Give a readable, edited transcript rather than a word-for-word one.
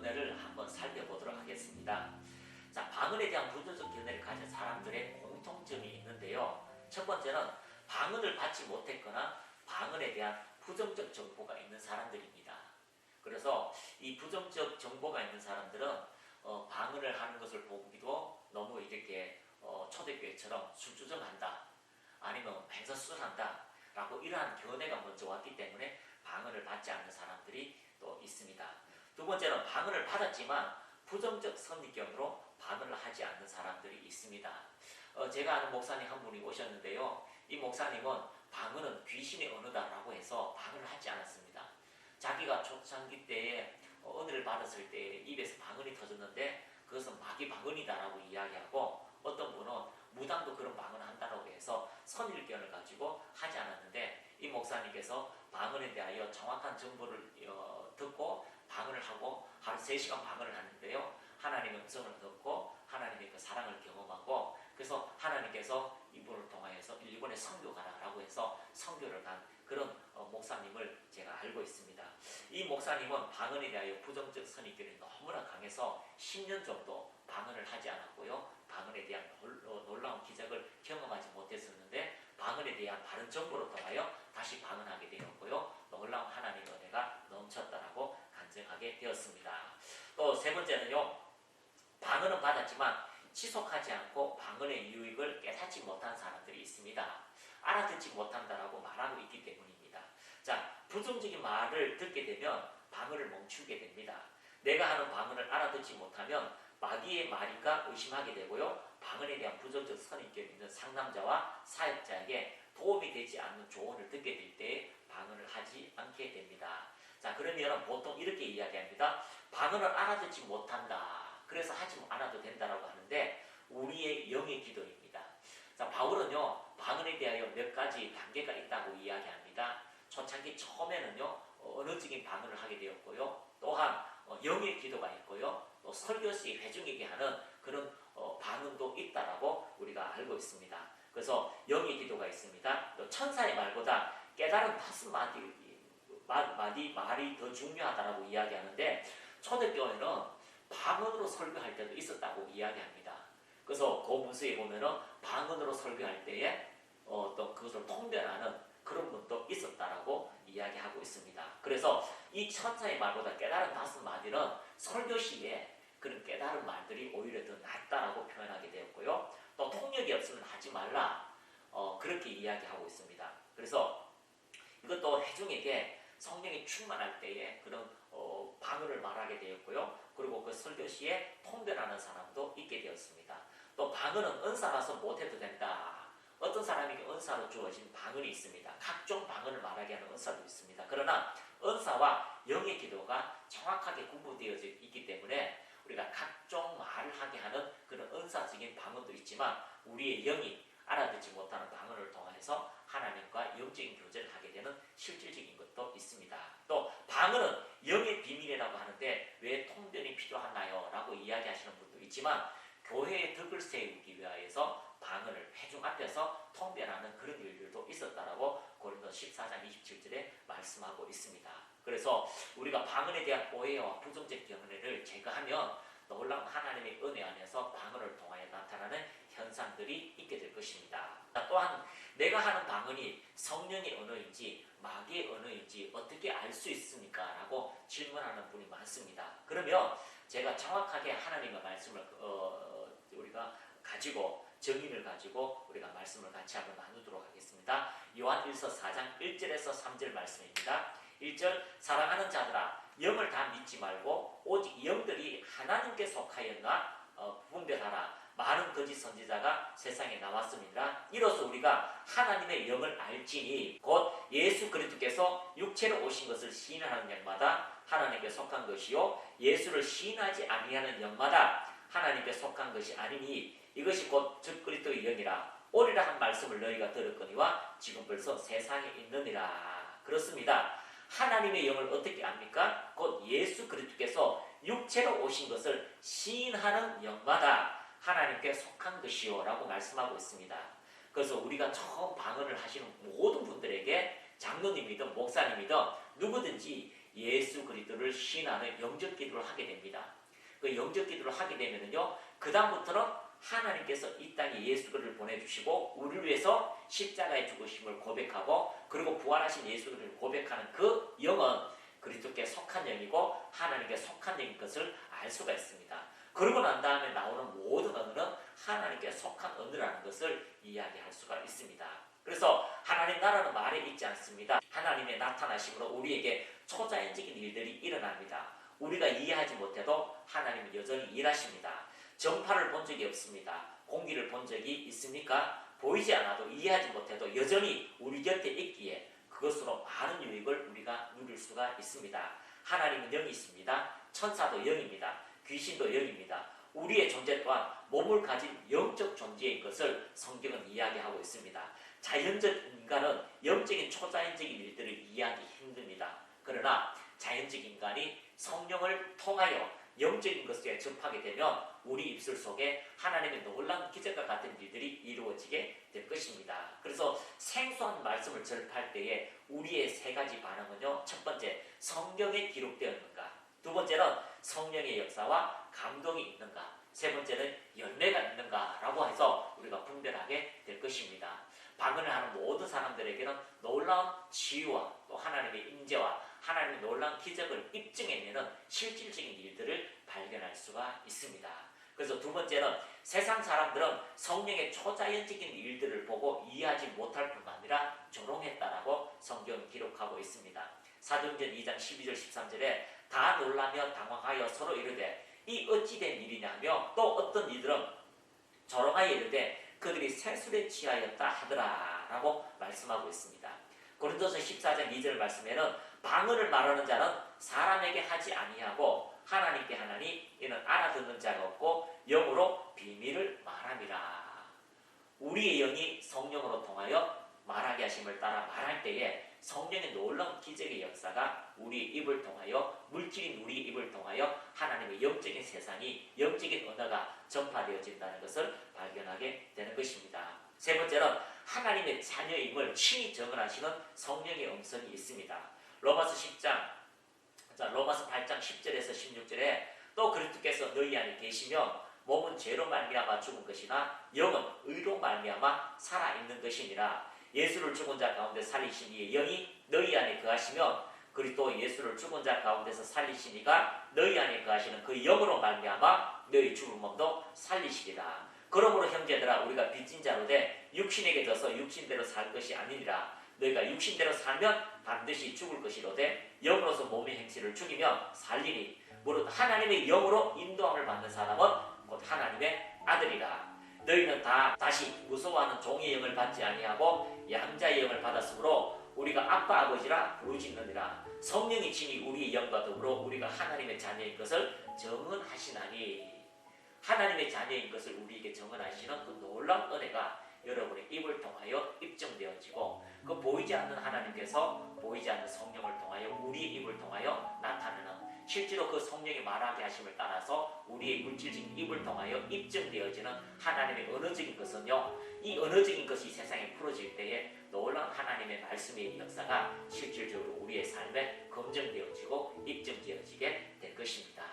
견해를 한번 살펴보도록 하겠습니다. 자, 방언에 대한 부정적 견해를 가진 사람들의 공통점이 있는데요. 첫 번째는 방언을 받지 못했거나 방언에 대한 부정적 정보가 있는 사람들입니다. 그래서 이 부정적 정보가 있는 사람들은 방언을 하는 것을 보기도 너무 이렇게 초대교회처럼 술주정한다, 아니면 횡설수설한다 라고 이러한 견해가 먼저 왔기 때문에 방언을 받지 않는 사람들이 또 있습니다. 두 번째는 방언을 받았지만 부정적 선입견으로 방언을 하지 않는 사람들이 있습니다. 제가 아는 목사님 한 분이 오셨는데요. 이 목사님은 방언은 귀신의 언어다라고 해서 방언을 하지 않았습니다. 자기가 초창기 때에 은혜를 받았을 때 입에서 방언이 터졌는데 그것은 마귀 방언이다라고 이야기하고, 어떤 분은 무당도 그런 방언을 한다고 해서 선입견을 가지고 하지 않았는데, 이 목사님께서 방언에 대하여 정확한 정보를 듣고 방언을 하고 하루 3시간 방언을 하는데요. 하나님의 음성을 듣고 하나님의 그 사랑을 경험하고, 그래서 하나님께서 이분을 통하여서 일본에 선교 가라라고 해서 선교를 간 그런 목사님을 제가 알고 있습니다. 이 목사님은 방언에 대하여 부정적 선입견이 너무나 강해서 10년 정도 방언을 하지 않았고요. 방언에 대한 놀라운 기적을 경험하지 못했었는데, 방언에 대한 바른 정보를 통하여 다시 방언하게 되었고요. 놀라운 하나님의 은혜가 넘쳤다라고 간증하게 되었습니다. 또 세 번째는요, 방언은 받았지만 지속하지 않고 방언의 유익을 깨닫지 못한 사람들이 있습니다. 알아듣지 못한다라고 말하고 있기 때문입니다. 자, 부정적인 말을 듣게 되면 방언을 멈추게 됩니다. 내가 하는 방언을 알아듣지 못하면 마귀의 말인가 의심하게 되고요. 방언에 대한 부정적 선입견이 있는 상담자와 사역자에게 도움이 되지 않는 조언을 듣게 될 때 방언을 하지 않게 됩니다. 자, 그러면 보통 이렇게 이야기합니다. 방언을 알아듣지 못한다, 그래서 하지 않아도 된다라고 하는데, 우리의 영의 기도입니다. 자, 바울은요, 방언에 대하여 몇 가지 단계가 있다고 이야기합니다. 초창기 처음에는요, 언어적인 방언을 하게 되었고요. 또한 영의 기도가 있고요. 또 설교시 회중에게 하는 그런 방언도 있다라고 우리가 알고 있습니다. 그래서 영의 기도가 있습니다. 또 천사의 말보다 깨달은 5마디 말이 더 중요하다라고 이야기하는데, 초대교회는 방언으로 설교할 때도 있었다고 이야기합니다. 그래서 그 문서에 보면은 방언으로 설교할 때에 또 그것을 통변하는 그런 분도 있었다라고 이야기하고 있습니다. 그래서 이 천사의 말보다 깨달은 5마디는 설교 시에 그런 깨달은 말들이 오히려 더 낫다라고 표현하게 되었고요. 또 통역이 없으면 하지 말라, 그렇게 이야기하고 있습니다. 그래서 이것도 회중에게 성령이 충만할 때에 그런 방언을 말하게 되었고요. 그리고 그 설교 시에 통변하는 사람도 있게 되었습니다. 또 방언은 은사라서 못해도 된다. 어떤 사람에게 은사로 주어진 방언이 있습니다. 각종 방언을 말하게 하는 은사도 있습니다. 그러나 은사와 영의 기도가 정확하게 구분되어져 있기 때문에 우리가 각종 말을 하게 하는 그런 은사적인 방언도 있지만, 우리의 영이 알아듣지 못하는 방언을 통해서 하나님과 영적인 교제를 하게 되는 실질적인 것도 있습니다. 또 방언은 영의 비밀이라고 하는데 왜 통변이 필요하나요? 라고 이야기하시는 분도 있지만, 교회의 덕을 세우기 위하여서 방언을 회중 앞에서 통변하는 그런 일들도 있었다라고 고린도서 14장 27절에 말씀하고 있습니다. 그래서 우리가 방언에 대한 오해와 부정적 견해를 제거하면 놀라운 하나님의 은혜 안에서 방언을 통하여 나타나는 현상들이 있게 될 것입니다. 또한 내가 하는 방언이 성령의 언어인지 마귀의 언어인지 어떻게 알 수 있습니까? 라고 질문하는 분이 많습니다. 그러면 제가 정확하게 하나님의 말씀을 우리가 가지고 정의를 가지고 우리가 말씀을 같이 한번 나누도록 하겠습니다. 요한일서 4장 1절에서 3절 말씀입니다. 1절, 사랑하는 자들아, 영을 다 믿지 말고 오직 영들이 하나님께 속하였나 분별하라. 많은 거짓 선지자가 세상에 나왔습니다. 이로써 우리가 하나님의 영을 알지니 곧 예수 그리스도께서 육체로 오신 것을 시인하는 영마다 하나님께 속한 것이요, 예수를 시인하지 아니하는 영마다 하나님께 속한 것이 아니니 이것이 곧 즉 그리스도의 영이라. 오리라 한 말씀을 너희가 들었거니와 지금 벌써 세상에 있느니라. 그렇습니다. 하나님의 영을 어떻게 압니까? 곧 예수 그리스도께서 육체로 오신 것을 시인하는 영마다 하나님께 속한 것이요 라고 말씀하고 있습니다. 그래서 우리가 처음 방언을 하시는 모든 분들에게 장로님이든 목사님이든 누구든지 예수 그리스도를 신하는 영적 기도를 하게 됩니다. 그 영적 기도를 하게 되면은요, 그 다음부터는 하나님께서 이 땅에 예수 그리스도를 보내주시고 우리를 위해서 십자가에 죽으심을 고백하고, 그리고 부활하신 예수 그리스도를 고백하는 그 영은 그리스도께 속한 영이고 하나님께 속한 영인 것을 알 수가 있습니다. 그러고 난 다음에 나오는 모든 언어는 하나님께 속한 언어라는 것을 이야기할 수가 있습니다. 그래서 하나님 나라는 말에 있지 않습니다. 하나님의 나타나심으로 우리에게 초자연적인 일들이 일어납니다. 우리가 이해하지 못해도 하나님은 여전히 일하십니다. 전파를 본 적이 없습니다. 공기를 본 적이 있습니까? 보이지 않아도 이해하지 못해도 여전히 우리 곁에 있기에 그것으로 많은 유익을 우리가 누릴 수가 있습니다. 하나님은 영이 있습니다. 천사도 영입니다. 귀신도 영입니다. 우리의 존재 또한 몸을 가진 영적 존재인 것을 성경은 이야기하고 있습니다. 자연적 인간은 영적인 초자연적인 일들을 이해하기 힘듭니다. 그러나 자연적 인간이 성령을 통하여 영적인 것에 접하게 되면 우리 입술 속에 하나님의 놀라운 기적과 같은 일들이 이루어지게 될 것입니다. 그래서 생소한 말씀을 접할 때에 우리의 세 가지 반응은요, 첫 번째, 성경에 기록되었는가, 두 번째는 성령의 역사와 감동이 있는가, 세 번째는 열매가 있는가라고 해서 우리가 분별하게 될 것입니다. 방언을 하는 모든 사람들에게는 놀라운 치유와 또 하나님의 임재와 하나님의 놀라운 기적을 입증해내는 실질적인 일들을 발견할 수가 있습니다. 그래서 두 번째는 세상 사람들은 성령의 초자연적인 일들을 보고 이해하지 못할 뿐만 아니라 조롱했다라고 성경은 기록하고 있습니다. 사도행전 2장 12절 13절에 다 놀라며 당황하여 서로 이르되 이 어찌된 일이냐며, 또 어떤 이들은 조롱하여 이르되 그들이 새술에 취하였다 하더라 라고 말씀하고 있습니다. 고린도서 14장 2절 말씀에는 방언을 말하는 자는 사람에게 하지 아니하고 하나님께 하나니 이는 알아듣는 자가 없고 영으로 비밀을 말함이라. 우리의 영이 성령으로 통하여 말하게 하심을 따라 말할 때에 성령의 놀라운 기적의 역사가 우리 입을 통하여, 물질인 우리 입을 통하여 하나님의 영적인 세상이, 영적인 언어가 전파되어진다는 것을 발견하게 되는 것입니다. 세 번째는 하나님의 자녀임을 친히 증언하시는 성령의 음성이 있습니다. 로마서 8장 10절에서 16절에 또 그리스도께서 너희 안에 계시면 몸은 죄로 말미암아 죽은 것이나 영은 의로 말미암아 살아있는 것이니라. 예수를 죽은 자 가운데 살리신 이의 영이 너희 안에 거하시면 그리스도 예수를 죽은 자 가운데서 살리신 이가 너희 안에 거하시는 그 영으로 말미암아 너희 죽은 몸도 살리시리라. 그러므로 형제들아, 우리가 빚진 자로 돼 육신에게 져서 육신대로 살 것이 아니니라. 너희가 육신대로 살면 반드시 죽을 것이로되 영으로서 몸의 행실을 죽이면 살리니 무릇 하나님의 영으로 인도함을 받는 사람은 곧 하나님의 아들이라. 너희는 다 다시 무서워하는 종의 영을 받지 아니하고 양자의 영을 받았으므로 우리가 아빠 아버지라 부르짖느니라. 성령이 친히 우리의 영과 더불어 우리가 하나님의 자녀인 것을 증언하시나니. 하나님의 자녀인 것을 우리에게 증언하시는 그 놀라운 은혜가 여러분의 입을 통하여 입증되어지고, 그 보이지 않는 하나님께서 보이지 않는 성령을 통하여 우리의 입을 통하여 나타내는, 실제로 그 성령이 말하게 하심을 따라서 우리의 물질적인 입을 통하여 입증되어지는 하나님의 언어적인 것은요, 이 언어적인 것이 세상에 풀어질 때에 놀라운 하나님의 말씀의 역사가 실질적으로 우리의 삶에 검증되어지고 입증되어지게 될 것입니다.